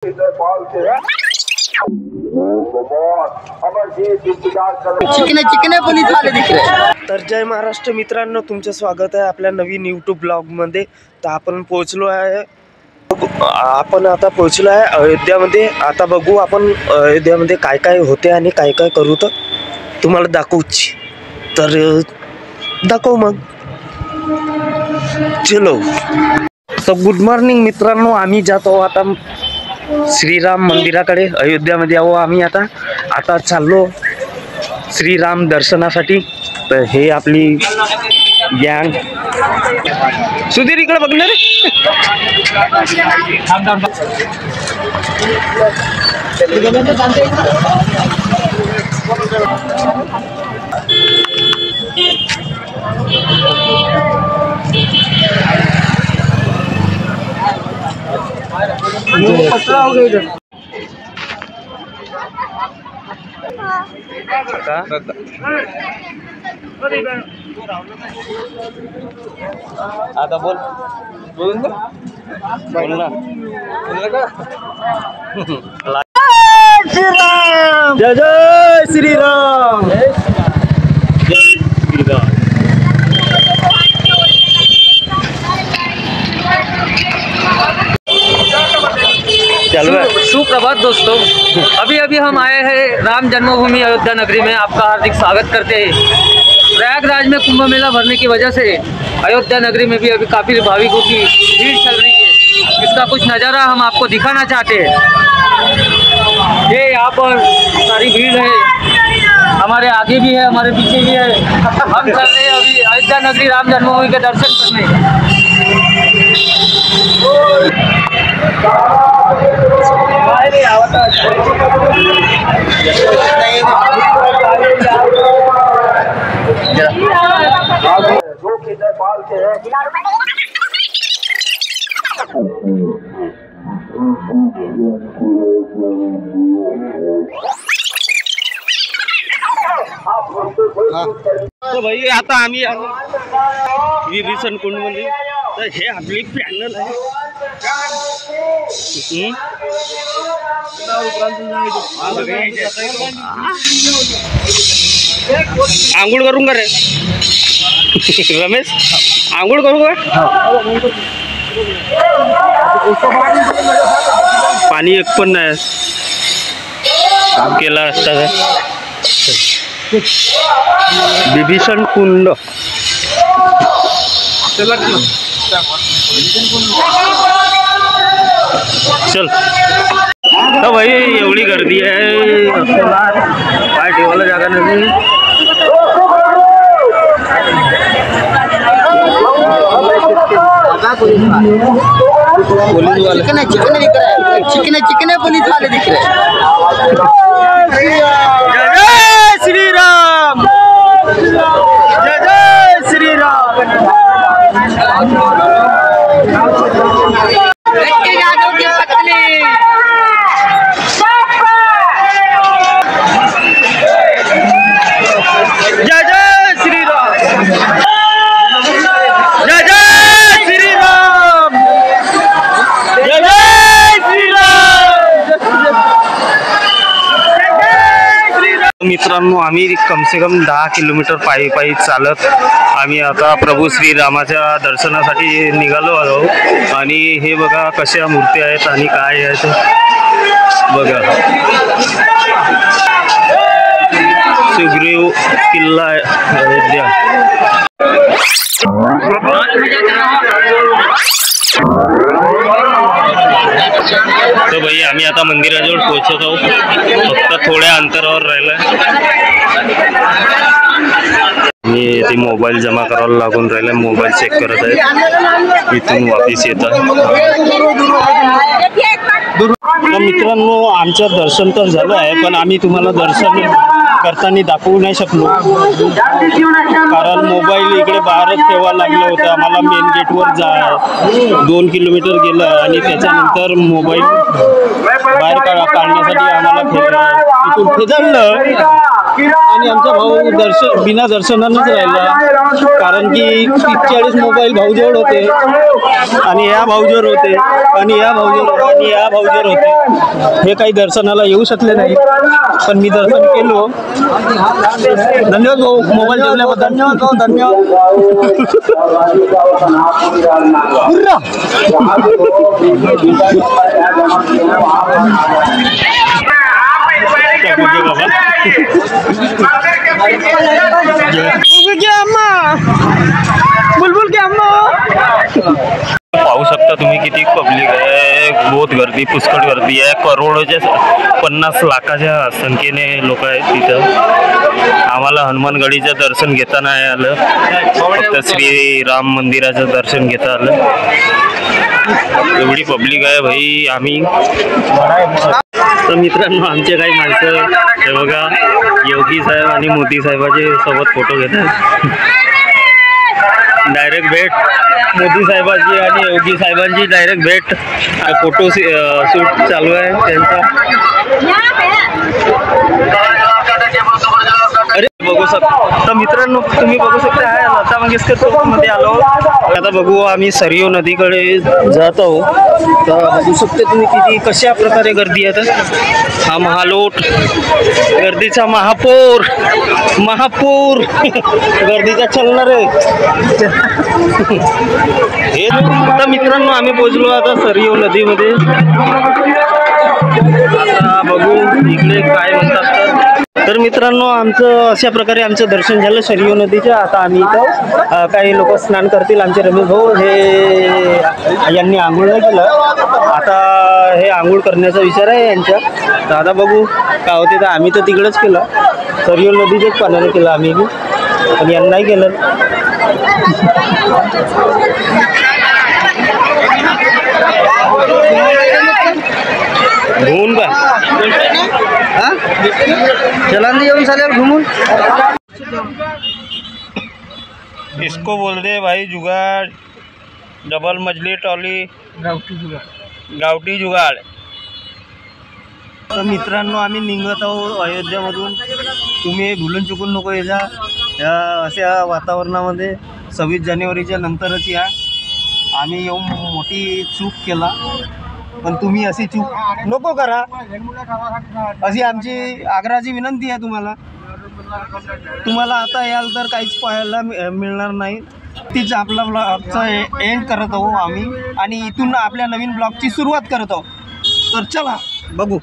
चिकने पोलीस वाले दिख रहे। तर जय महाराष्ट्र मित्रांनो, तुमचं स्वागत आहे आपल्या नवीन यूट्यूब ब्लॉगमध्ये। तर आपण पोहोचलो आहे, आपण आता पोहोचलो आहे अयोध्यामध्ये। आता बघू आपण अयोध्यामध्ये काय काय होते आणि काय काय करू, तर तुम्हाला दाखवूच। तर दाखव मग, चलो। सो गुड मॉर्निंग मित्रांनो, आम्ही जातो आता श्रीराम मंदिराकडे अयोध्यामध्ये। आहो आम्ही आता चाललो श्रीराम दर्शनासाठी। तर हे आपली गँग। सुधीर इकडे बघणार रे। कचरा हो गया इधर आता बोल ना। श्रीराम, जय जय श्रीराम, जय श्रीराम। सुप्रभात दोस्तों, अभी हम आए हैं राम जन्मभूमि अयोध्या नगरी में। आपका हार्दिक स्वागत करते हैं। प्रयागराज में कुंभ मेला भरने की वजह से अयोध्या नगरी में भी अभी काफ़ी भाविकों की भीड़ चल रही है। इसका कुछ नज़ारा हम आपको दिखाना चाहते हैं। ये यहाँ पर सारी भीड़ है, हमारे आगे भी है, हमारे पीछे भी है। हम चल रहे हैं अभी अयोध्या नगरी राम जन्मभूमि के दर्शन करने। तो भाई आता आम्ही विरसन कुंड मध्ये। तर हे आपली पॅनल आहे। आंघोळ करून का रे रमेश? आंघोळ करू का? पाणी एक पण नाही, काम केला असता का? विभीषण कुंड चल। तो भाई एवढी गर्दी आहे, पाय ठेवायला जागा नाही। चिकने पुलिस वाले दिख रहे। जय श्रीराम, जय जय श्रीराम। जय जय श्रीराम, जय जय श्रीराम, जय जय श्रीराम। मित्रांनो, आम्ही कम से कम 10 किलोमीटर पायी चालत आम्ही आता प्रभू श्रीरामाच्या दर्शनासाठी निघालो आहोत। आणि हे बघा कशा मूर्ती आहेत आणि काय आहेत बघा। सुग्रीव किल्ला अयोध्या। तो भाई आम्ही आता मंदिराजवळ पोहोचत आहोत, फक्त थोड्या अंतरावर राहिलाय। मी ते मोबाईल जमा करायला लागून राहिला, मोबाईल चेक करत आहे, इथून वापिस येत आहे। तर मित्रांनो, आमचं दर्शन तर झालं आहे, पण आम्ही तुम्हाला दर्शन करताना दाखवू नाही शकलो, कारण मोबाईल इकडे बाहेरच ठेवायला लागलं होतं आम्हाला। मेन गेटवर 2 किलोमीटर गेलं आणि त्याच्यानंतर मोबाईल बाहेर काढण्यासाठी आम्हाला इथून फिरलं आणि आमचा भाऊ बिना दर्शनानंच राहिला, कारण की 40 मोबाईल भाऊजवळ होते आणि या भाऊजवळ होते आणि या भाऊजवळ होते. हे काही दर्शनाला येऊ शकले नाही, पण मी दर्शन केलो. धन्यवाद भाऊ मोबाईल ठेवल्याबद्दल. पाहू शकता तुम्ही किती पब्लिक आहे. बहुत गर्दी, पुष्कळ गर्दी आहे. करोडोच्या 50 लाखाच्या संख्येने लोक आहेत तिथं. आम्हाला हनुमानगडीचं दर्शन घेता नाही आलं, फक्त श्रीराम मंदिराचं दर्शन घेता आलं. एवढी पब्लिक आहे भाई. आम्ही तर मित्रांनो, आमचे काही माणसं हे बघा, योगी साहेब आणि मोदी साहेबाचे सोबत फोटो घेतात. डायरेक्ट भेट मोदी साहेबांची आणि योगी साहेबांची डायरेक्ट भेट. फोटो शूट चालू आहे त्यांचा. अरे बघू शकता तर मित्रांनो, तुम्ही बघू शकता आहे लता मंगेशकर चौकमध्ये आलो. आता बघू आम्ही सरयू नदीकडे जात आहोत. तर बघू शकते तुम्ही किती कशा प्रकारे गर्दी आहे. तर हा महालोट, गर्दीचा महापूर गर्दीचा चालणार आहे. हे तर मित्रांनो, आम्ही पोहोचलो आता सरयू नदीमध्ये. आता बघू इकडे काय म्हणतात. तर मित्रांनो, आमचं अशा प्रकारे आमचं दर्शन झालं सरयू नदीचं. आता आम्ही इथं काही लोक स्नान करतील. आमचे रमेश भाऊ हे यांनी आंघोळ नाही केलं, आता हे आंघोळ करण्याचा विचार आहे यांचा. तर आता बघू काय होते. तर आम्ही तर तिकडेच केलं, सरयू नदीच्याच पाण्याने केलं आम्ही बी, पण यांना नाही केलं. घुमून का जलांदी येऊन चालेल घुमून. इसको बोल दे भाई जुगाड़, डबल मछली ट्रॉली, गावठी जुगाड़. तर मित्रांनो, आम्ही निघत आहोत अयोध्यामधून. तुम्ही भुलून चुकून नको या अशा वातावरणामध्ये. 26 जानेवारीच्या नंतरच या. आम्ही येऊन मोठी चूक केला, पण तुम्ही अशी चूक नको करा, अशी आमची आग्रहाची विनंती आहे तुम्हाला. तुम्हाला आता याल तर काहीच पाहायला मिळणार नाही. तीच आपला ब्लॉगचा एंड करत आहोत आम्ही, आणि इथून आपल्या नवीन ब्लॉगची सुरुवात करत आहोत. तर चला बघू.